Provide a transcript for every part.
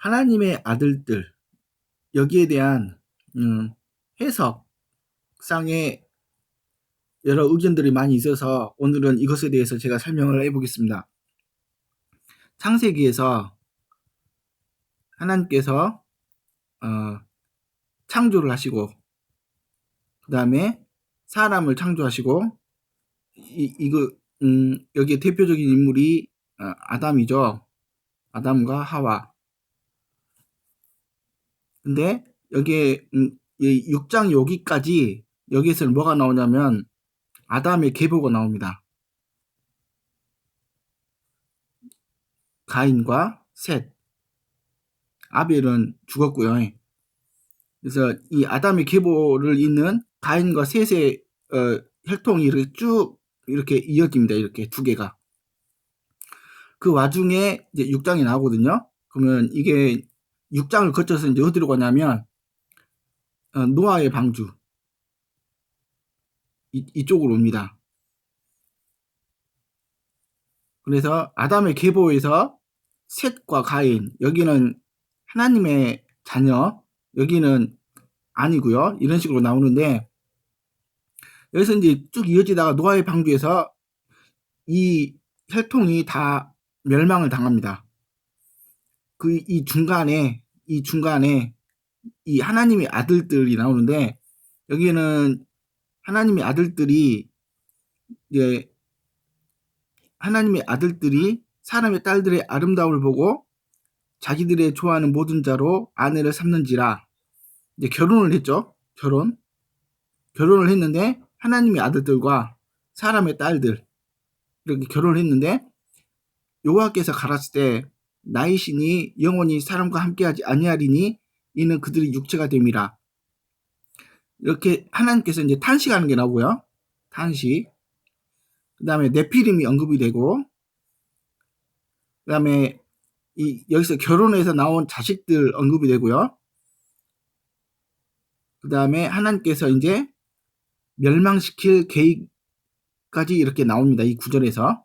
하나님의 아들들, 여기에 대한 해석상의 여러 의견들이 많이 있어서 오늘은 이것에 대해서 제가 설명을 해보겠습니다. 창세기에서 하나님께서 창조를 하시고 그 다음에 사람을 창조하시고 여기에 대표적인 인물이 아담이죠. 아담과 하와. 근데 여기에 6장 여기까지 여기에서는 뭐가 나오냐면 아담의 계보가 나옵니다. 가인과 셋. 아벨은 죽었고요. 그래서 이 아담의 계보를 잇는 가인과 셋의 혈통이 이렇게 쭉 이렇게 이어집니다. 이렇게 두 개가. 그 와중에 이제 6장이 나오거든요. 그러면 이게 6장을 거쳐서 이제 어디로 가냐면 노아의 방주 이쪽으로 옵니다. 그래서 아담의 계보에서 셋과 가인, 여기는 하나님의 자녀, 여기는 아니고요. 이런 식으로 나오는데 여기서 이제 쭉 이어지다가 노아의 방주에서 이 혈통이 다 멸망을 당합니다. 이 중간에 이 하나님의 아들들이 나오는데 여기는 하나님의 아들들이 이제 하나님의 아들들이 사람의 딸들의 아름다움을 보고 자기들의 좋아하는 모든 자로 아내를 삼는지라. 이제 결혼을 했죠. 결혼을 했는데 하나님의 아들들과 사람의 딸들 이렇게 결혼을 했는데 여호와께서 가라사대 때 나의 신이 영원히 사람과 함께하지 아니하리니 이는 그들이 육체가 됨이라. 이렇게 하나님께서 이제 탄식하는 게 나오고요. 탄식. 그 다음에 네피림이 언급이 되고, 그 다음에 여기서 결혼해서 나온 자식들 언급이 되고요. 그 다음에 하나님께서 이제 멸망시킬 계획까지 이렇게 나옵니다. 이 구절에서.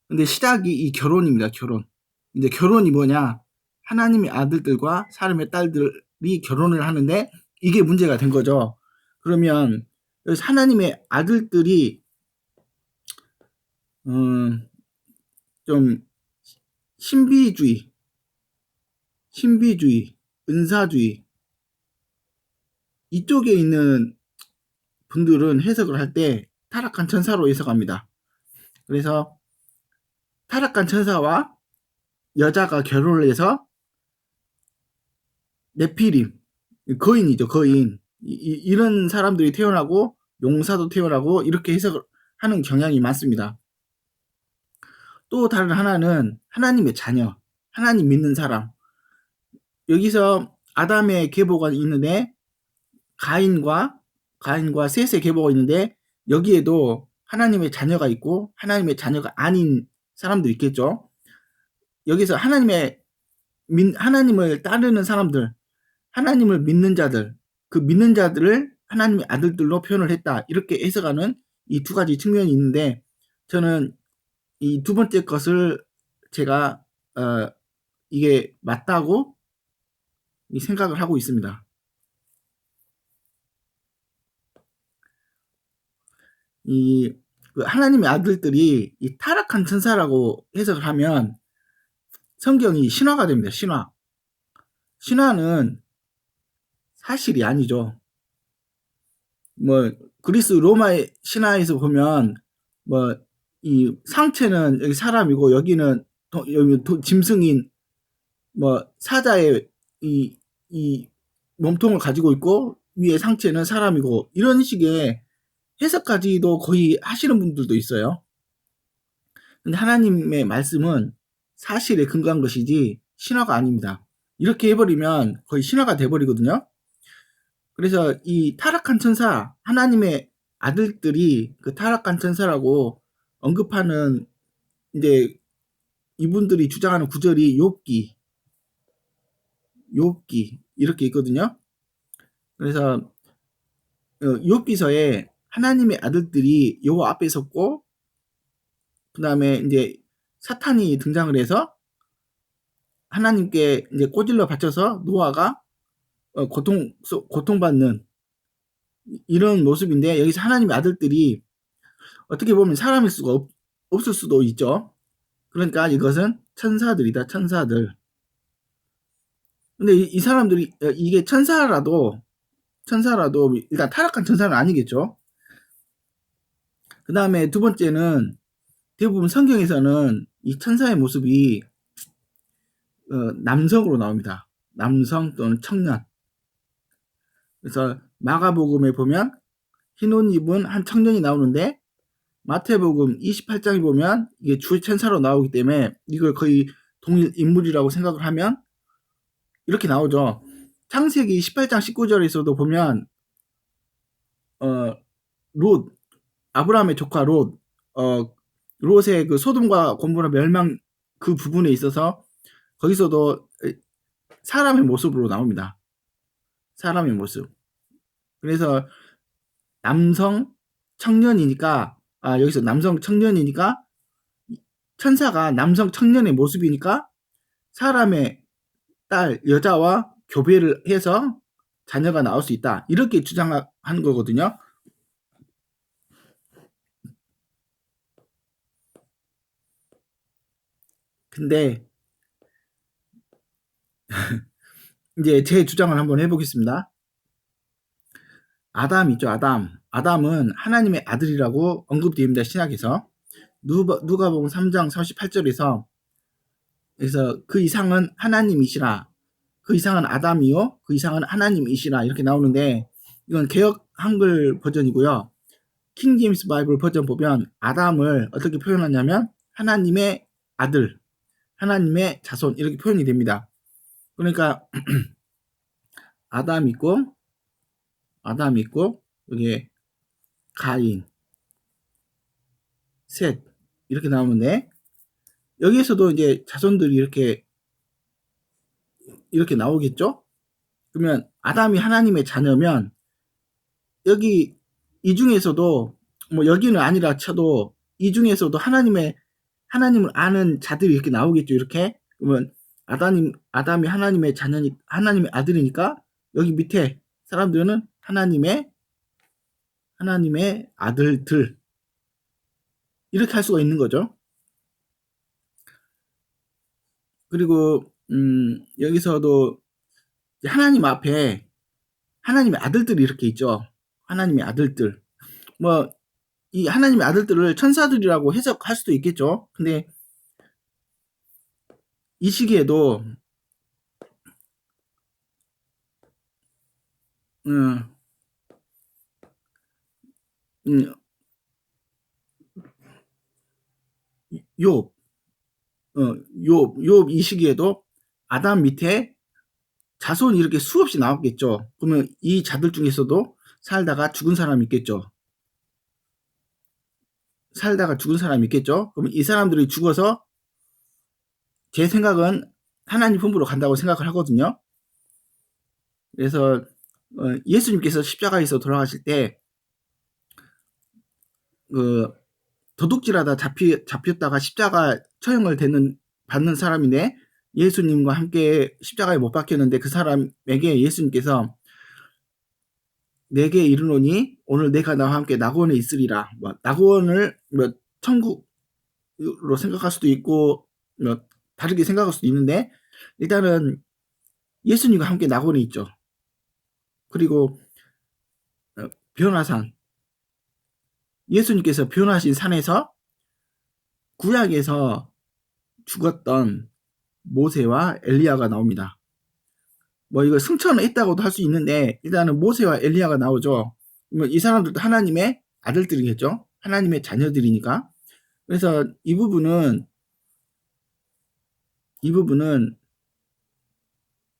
근데 시작이 이 결혼입니다. 결혼. 근데 결혼이 뭐냐? 하나님의 아들들과 사람의 딸들이 결혼을 하는데 이게 문제가 된 거죠. 그러면 여기서 하나님의 아들들이 좀 신비주의, 은사주의 이쪽에 있는 분들은 해석을 할 때 타락한 천사로 해석합니다. 그래서 타락한 천사와 여자가 결혼을 해서 네피림, 거인이죠, 거인. 이런 사람들이 태어나고 용사도 태어나고 이렇게 해석을 하는 경향이 많습니다. 또 다른 하나는 하나님의 자녀, 하나님 믿는 사람. 여기서 아담의 계보가 있는데 가인과 셋의 계보가 있는데 여기에도 하나님의 자녀가 있고 하나님의 자녀가 아닌 사람도 있겠죠. 여기서 하나님을 따르는 사람들, 하나님을 믿는 자들, 그 믿는 자들을 하나님의 아들들로 표현을 했다. 이렇게 해석하는 이 두 가지 측면이 있는데 저는 이 두 번째 것을 제가 이게 맞다고 생각을 하고 있습니다. 하나님의 아들들이 이 타락한 천사라고 해석을 하면 성경이 신화가 됩니다. 신화는 사실이 아니죠. 그리스 로마의 신화에서 보면 이 상체는 여기 사람이고 여기는 짐승인 사자의 이 몸통을 가지고 있고 위에 상체는 사람이고 이런 식의 해석까지도 거의 하시는 분들도 있어요. 근데 하나님의 말씀은 사실에 근거한 것이지 신화가 아닙니다. 이렇게 해버리면 거의 신화가 돼버리거든요. 그래서 이 타락한 천사, 하나님의 아들들이 그 타락한 천사라고 언급하는 이제 이분들이 주장하는 구절이 욥기 이렇게 있거든요. 그래서 욥기서에 하나님의 아들들이 여호와 앞에 섰고 그 다음에 이제 사탄이 등장을 해서 하나님께 이제 꼬질러 바쳐서 노아가 고통받는 이런 모습인데, 여기서 하나님의 아들들이 어떻게 보면 사람일 수가 없을 수도 있죠. 그러니까 이것은 천사들이다, 천사들. 근데 이 사람들이, 이게 천사라도 일단 타락한 천사는 아니겠죠. 그 다음에 두 번째는 대부분 성경에서는 이 천사의 모습이 남성으로 나옵니다. 남성 또는 청년. 그래서 마가복음에 보면 흰 옷 입은 한 청년이 나오는데, 마태복음 28장에 보면 이게 주 천사로 나오기 때문에 이걸 거의 동일 인물이라고 생각을 하면 이렇게 나오죠. 창세기 18장 19절에서도 보면 롯, 아브라함의 조카 롯의 그 소돔과 고모라 멸망 그 부분에 있어서 거기서도 사람의 모습으로 나옵니다. 사람의 모습. 그래서 남성 청년이니까, 여기서 남성 청년이니까 천사가 남성 청년의 모습이니까 사람의 딸, 여자와 교배를 해서 자녀가 나올 수 있다. 이렇게 주장하는 거거든요. 근데 이제 제 주장을 한번 해보겠습니다. 아담 있죠, 아담. 아담은 하나님의 아들이라고 언급됩니다, 신약에서. 누가복음 3장 38절에서 그래서 그 이상은 하나님이시라, 그 이상은 아담이요, 그 이상은 하나님이시라 이렇게 나오는데, 이건 개역 한글 버전이고요. 킹 제임스 바이블 버전 보면 아담을 어떻게 표현하냐면 하나님의 아들, 하나님의 자손 이렇게 표현이 됩니다. 그러니까 아담 있고 여기에 가인, 셋 이렇게 나오는데, 여기에서도 이제 자손들이 이렇게 나오겠죠? 그러면 아담이 하나님의 자녀면 여기 이 중에서도 뭐 여기는 아니라 쳐도 이 중에서도 하나님을 아는 자들이 이렇게 나오겠죠. 이렇게. 그러면 아담이 하나님의 자녀니, 하나님의 아들이니까 여기 밑에 사람들은 하나님의 아들들 이렇게 할 수가 있는 거죠. 그리고 여기서도 하나님 앞에 하나님의 아들들이 이렇게 있죠. 하나님의 아들들. 뭐 이 하나님의 아들들을 천사들이라고 해석할 수도 있겠죠. 근데 이 시기에도 음, 음, 욥, 욥 이 시기에도 아담 밑에 자손이 이렇게 수없이 나왔겠죠. 그러면 이 자들 중에서도 살다가 죽은 사람이 있겠죠. 그러면 이 사람들이 죽어서 제 생각은 하나님 품으로 간다고 생각을 하거든요. 그래서 예수님께서 십자가에서 돌아가실 때 도둑질하다 잡혔다가 십자가 처형을 받는 사람인데, 예수님과 함께 십자가에 못 박혔는데 그 사람에게 예수님께서 내게 이르노니 오늘 내가 나와 함께 낙원에 있으리라. 낙원을 천국으로 생각할 수도 있고 다르게 생각할 수도 있는데, 일단은 예수님과 함께 낙원에 있죠. 그리고 변화산, 예수님께서 변화하신 산에서 구약에서 죽었던 모세와 엘리야가 나옵니다. 뭐 이거 승천을 했다고도 할 수 있는데 일단은 모세와 엘리야가 나오죠. 이 사람들도 하나님의 아들들이겠죠. 하나님의 자녀들이니까. 그래서 이 부분은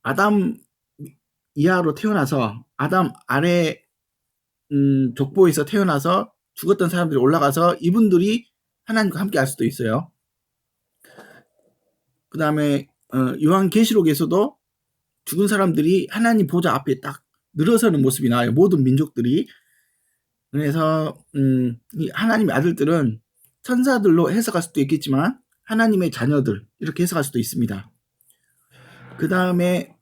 아담 이하로 태어나서 아담 아래 족보에서 태어나서 죽었던 사람들이 올라가서 이분들이 하나님과 함께 할 수도 있어요. 그 다음에 요한계시록에서도 죽은 사람들이 하나님 보좌 앞에 딱 늘어서는 모습이 나와요. 모든 민족들이. 그래서 이 하나님의 아들들은 천사들로 해석할 수도 있겠지만 하나님의 자녀들 이렇게 해석할 수도 있습니다. 그 다음에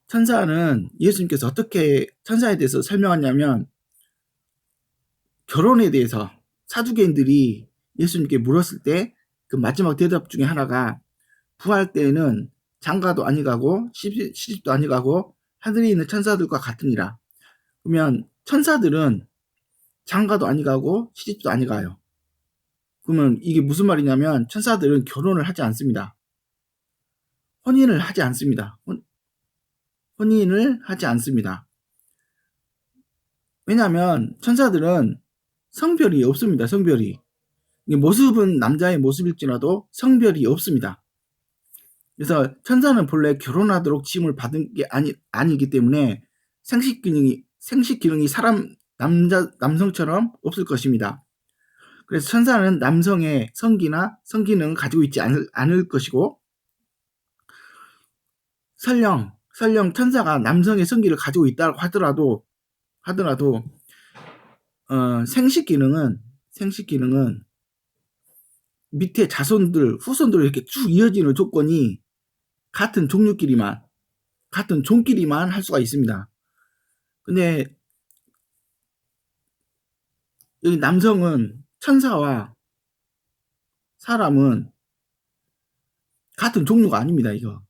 천사는 예수님께서 어떻게 천사에 대해서 설명하냐면, 결혼에 대해서 사두개인들이 예수님께 물었을 때 그 마지막 대답 중에 하나가, 부활 때에는 장가도 아니가고 시집도 아니가고 하늘에 있는 천사들과 같으니라. 그러면 천사들은 장가도 아니가고 시집도 아니가요. 그러면 이게 무슨 말이냐면, 천사들은 결혼을 하지 않습니다. 혼인을 하지 않습니다. 혼인을 하지 않습니다. 왜냐하면 천사들은 성별이 없습니다. 성별이. 모습은 남자의 모습일지라도 성별이 없습니다. 그래서 천사는 본래 결혼하도록 지음을 받은 게 아니기 때문에 생식 기능이 남성처럼 없을 것입니다. 그래서 천사는 남성의 성기나 성기능을 가지고 있지 않을 것이고, 설령 천사가 남성의 성기를 가지고 있다고 하더라도 생식 기능은 밑에 후손들 이렇게 쭉 이어지는 조건이 같은 종끼리만 할 수가 있습니다. 근데 여기 남성은, 천사와 사람은 같은 종류가 아닙니다. 이거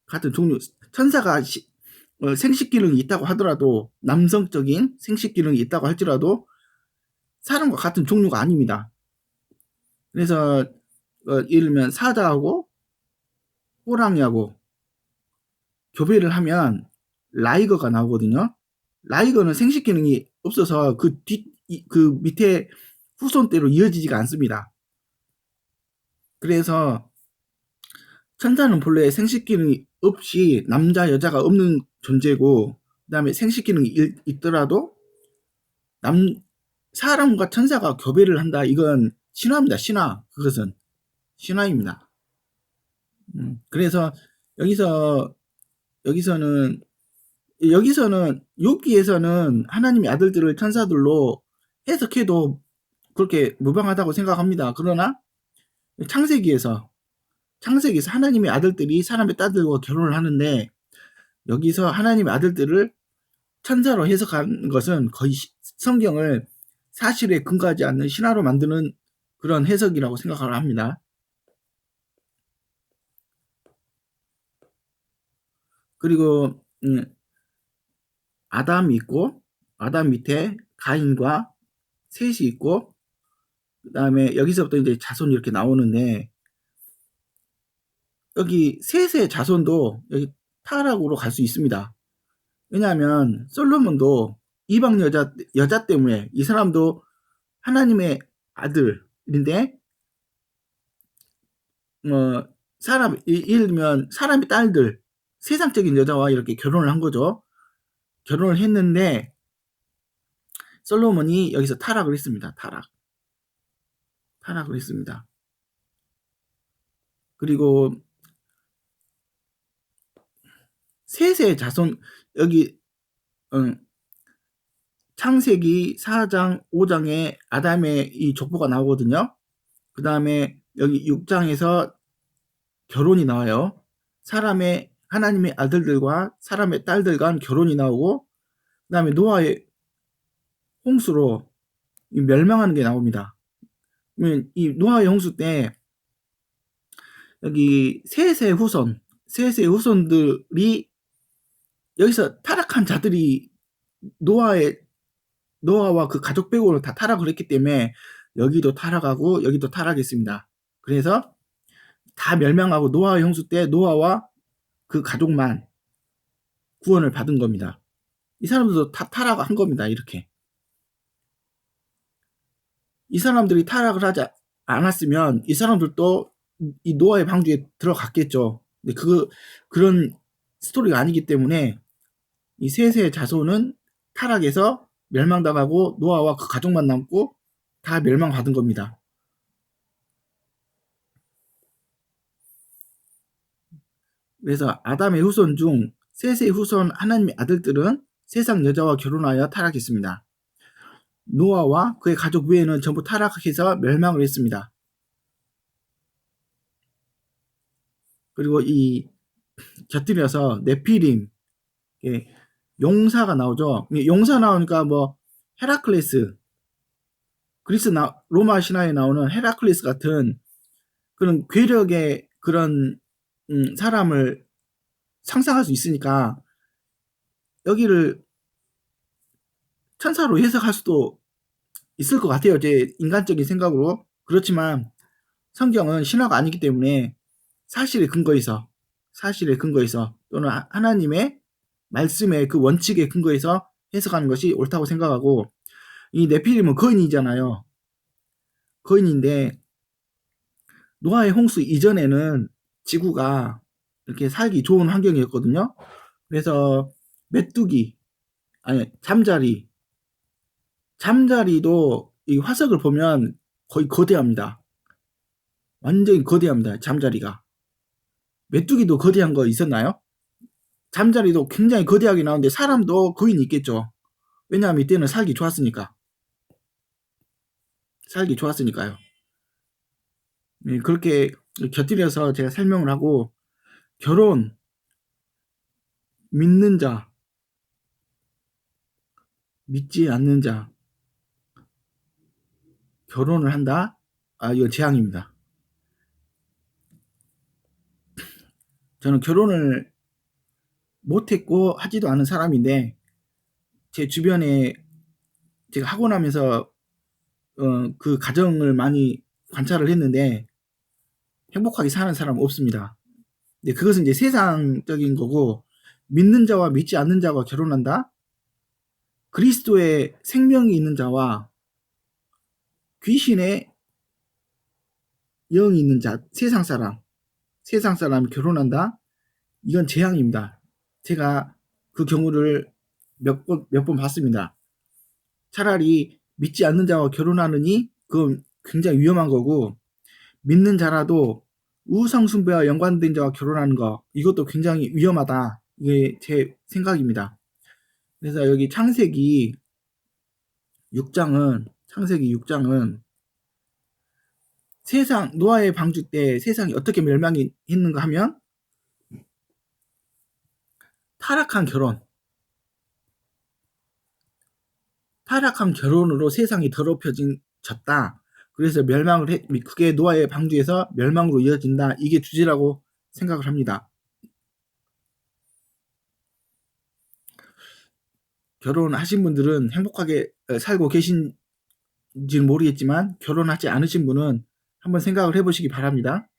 같은 종류. 천사가 생식 기능이 있다고 하더라도, 남성적인 생식 기능이 있다고 할지라도 사람과 같은 종류가 아닙니다. 그래서 예를 들면 사자하고 호랑이하고 교배를 하면 라이거가 나오거든요. 라이거는 생식 기능이 없어서 그 밑에 후손대로 이어지지가 않습니다. 그래서 천사는 본래 생식 기능이 없이 남자 여자가 없는 존재고, 그 다음에 생식 기능이 있더라도 사람과 천사가 교배를 한다. 이건 신화입니다. 그것은 신화입니다. 그래서 여기서는 욥기에서는 하나님의 아들들을 천사들로 해석해도 그렇게 무방하다고 생각합니다. 그러나 창세기에서 하나님의 아들들이 사람의 딸들과 결혼을 하는데, 여기서 하나님의 아들들을 천사로 해석한 것은 거의 성경을 사실에 근거하지 않는 신화로 만드는 그런 해석이라고 생각을 합니다. 그리고 아담이 있고, 아담 밑에 가인과 셋이 있고, 그 다음에 여기서부터 이제 자손이 이렇게 나오는데, 여기 셋의 자손도 여기 타락으로 갈 수 있습니다. 왜냐하면 솔로몬도 이방 여자 때문에, 이 사람도 하나님의 아들인데, 예를 들면 사람의 딸들, 세상적인 여자와 이렇게 결혼을 한 거죠. 결혼을 했는데 솔로몬이 여기서 타락을 했습니다. 타락을 했습니다. 그리고 셋의 자손, 여기 창세기 4장 5장에 아담의 이 족보가 나오거든요. 그 다음에 여기 6장에서 결혼이 나와요. 하나님의 아들들과 사람의 딸들과 결혼이 나오고, 그 다음에 노아의 홍수로 멸망하는 게 나옵니다. 이 노아의 홍수 때 여기 셋의 후손들이, 여기서 타락한 자들이 노아와 그 가족 빼고는 다 타락을 했기 때문에 여기도 타락하고 여기도 타락했습니다. 그래서 다 멸망하고 노아의 홍수 때 노아와 그 가족만 구원을 받은 겁니다. 이 사람들도 다 타락한 겁니다. 이렇게. 이 사람들이 타락을 하지 않았으면 이 사람들도 이 노아의 방주에 들어갔겠죠. 근데 그런 스토리가 아니기 때문에 이 셋의 자손은 타락해서 멸망당하고 노아와 그 가족만 남고 다 멸망받은 겁니다. 그래서 아담의 후손 중 셋의 후손 하나님의 아들들은 세상 여자와 결혼하여 타락했습니다. 노아와 그의 가족 외에는 전부 타락해서 멸망을 했습니다. 그리고 이 곁들여서 네피림, 예, 용사가 나오죠. 용사 나오니까 뭐 헤라클레스, 로마 신화에 나오는 헤라클레스 같은 그런 괴력의 그런 사람을 상상할 수 있으니까 여기를 천사로 해석할 수도 있을 것 같아요. 제 인간적인 생각으로. 그렇지만 성경은 신화가 아니기 때문에 사실에 근거해서 또는 하나님의 말씀의 그 원칙에 근거해서 해석하는 것이 옳다고 생각하고, 이 네피림은 거인이잖아요. 거인인데 노아의 홍수 이전에는 지구가 이렇게 살기 좋은 환경이었거든요. 그래서 메뚜기, 아니 잠자리도 이 화석을 보면 거의 거대합니다. 완전히 거대합니다. 잠자리가. 메뚜기도 거대한 거 있었나요? 잠자리도 굉장히 거대하게 나오는데 사람도 거인이 있겠죠. 왜냐하면 이때는 살기 좋았으니까요. 네, 그렇게 곁들여서 제가 설명을 하고, 결혼, 믿는 자, 믿지 않는 자, 결혼을 한다? 이건 재앙입니다. 저는 결혼을 못했고 하지도 않은 사람인데, 제 주변에 제가 하고 나면서 그 가정을 많이 관찰을 했는데 행복하게 사는 사람은 없습니다. 근데 그것은 이제 세상적인 거고, 믿는 자와 믿지 않는 자가 결혼한다? 그리스도의 생명이 있는 자와 귀신의 영이 있는 자, 세상 사람이 결혼한다? 이건 재앙입니다. 제가 그 경우를 몇 번 봤습니다. 차라리 믿지 않는 자와 결혼하느니 그건 굉장히 위험한 거고, 믿는 자라도 우상숭배와 연관된 자와 결혼하는 거, 이것도 굉장히 위험하다. 이게 제 생각입니다. 그래서 여기 창세기 6장은 노아의 방주 때 세상이 어떻게 멸망이 했는가 하면 타락한 결혼으로 세상이 더럽혀졌다. 그래서 그게 노아의 방주에서 멸망으로 이어진다. 이게 주제라고 생각을 합니다. 결혼하신 분들은 행복하게 살고 계신지는 모르겠지만 결혼하지 않으신 분은 한번 생각을 해보시기 바랍니다.